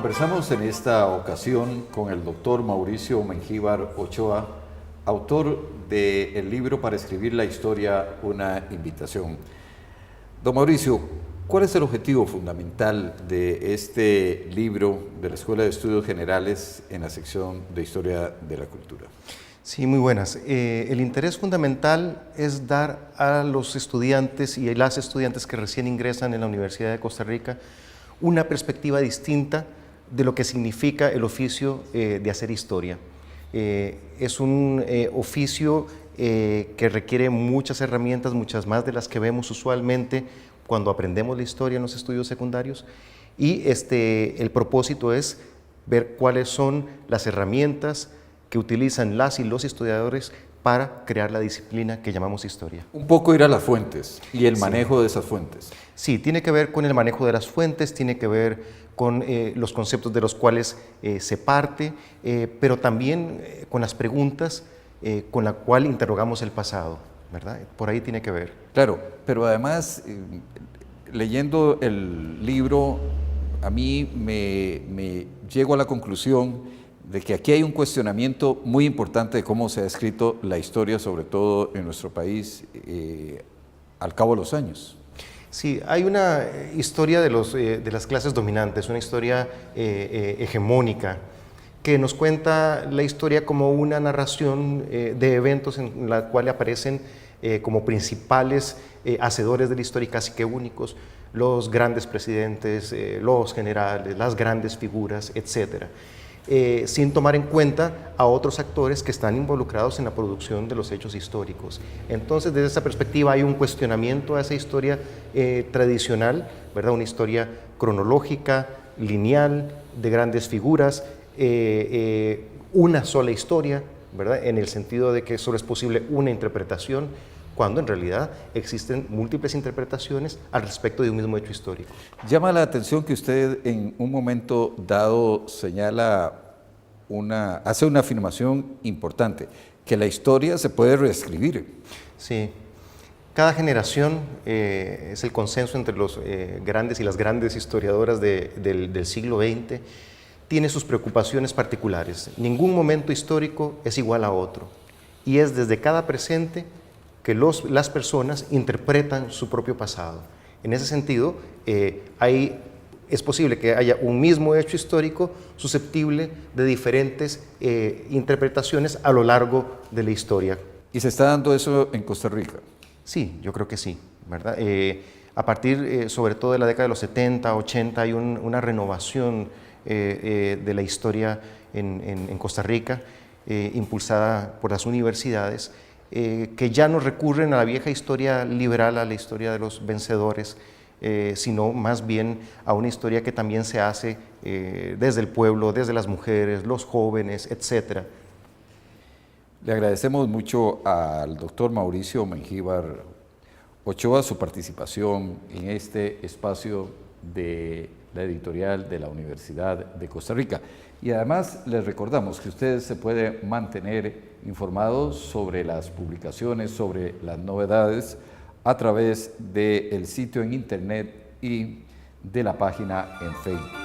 Conversamos en esta ocasión con el doctor Mauricio Mengíbar Ochoa, autor del libro Para escribir la historia, una invitación. Don Mauricio, ¿cuál es el objetivo fundamental de este libro de la Escuela de Estudios Generales en la sección de Historia de la Cultura? Sí, muy buenas. El interés fundamental es dar a los estudiantes y a las estudiantes que recién ingresan en la Universidad de Costa Rica una perspectiva distinta de lo que significa el oficio de hacer historia. Es un oficio que requiere muchas herramientas, muchas más de las que vemos usualmente cuando aprendemos la historia en los estudios secundarios, y el propósito es ver cuáles son las herramientas que utilizan las y los historiadores para crear la disciplina que llamamos historia. Un poco ir a las fuentes y el manejo de esas fuentes. Sí, tiene que ver con el manejo de las fuentes, tiene que ver con los conceptos de los cuales se parte, pero también con las preguntas con las cuales interrogamos el pasado, ¿verdad? Por ahí tiene que ver. Claro, pero además, leyendo el libro, a mí me llego a la conclusión de que aquí hay un cuestionamiento muy importante de cómo se ha escrito la historia, sobre todo en nuestro país, al cabo de los años. Sí, hay una historia de las clases dominantes, una historia hegemónica, que nos cuenta la historia como una narración de eventos en la cual aparecen como principales hacedores de la historia, casi que únicos, los grandes presidentes, los generales, las grandes figuras, etcétera. Sin tomar en cuenta a otros actores que están involucrados en la producción de los hechos históricos. Entonces, desde esa perspectiva hay un cuestionamiento a esa historia tradicional, ¿verdad? Una historia cronológica, lineal, de grandes figuras, una sola historia, ¿verdad? En el sentido de que solo es posible una interpretación, cuando en realidad existen múltiples interpretaciones al respecto de un mismo hecho histórico. Llama la atención que usted en un momento dado hace una afirmación importante, que la historia se puede reescribir. Sí, cada generación, es el consenso entre los grandes y las grandes historiadoras del siglo XX, tiene sus preocupaciones particulares. Ningún momento histórico es igual a otro, y es desde cada presente que las personas interpretan su propio pasado. En ese sentido, es posible que haya un mismo hecho histórico susceptible de diferentes interpretaciones a lo largo de la historia. ¿Y se está dando eso en Costa Rica? Sí, yo creo que sí, ¿verdad? A partir, sobre todo de la década de los 70, 80, hay una renovación de la historia en Costa Rica, impulsada por las universidades, que ya no recurren a la vieja historia liberal, a la historia de los vencedores, sino más bien a una historia que también se hace desde el pueblo, desde las mujeres, los jóvenes, etc. Le agradecemos mucho al doctor Mauricio Mengíbar Ochoa su participación en este espacio de la editorial de la Universidad de Costa Rica. Y además les recordamos que ustedes se pueden mantener informados sobre las publicaciones, sobre las novedades, a través del sitio en internet y de la página en Facebook.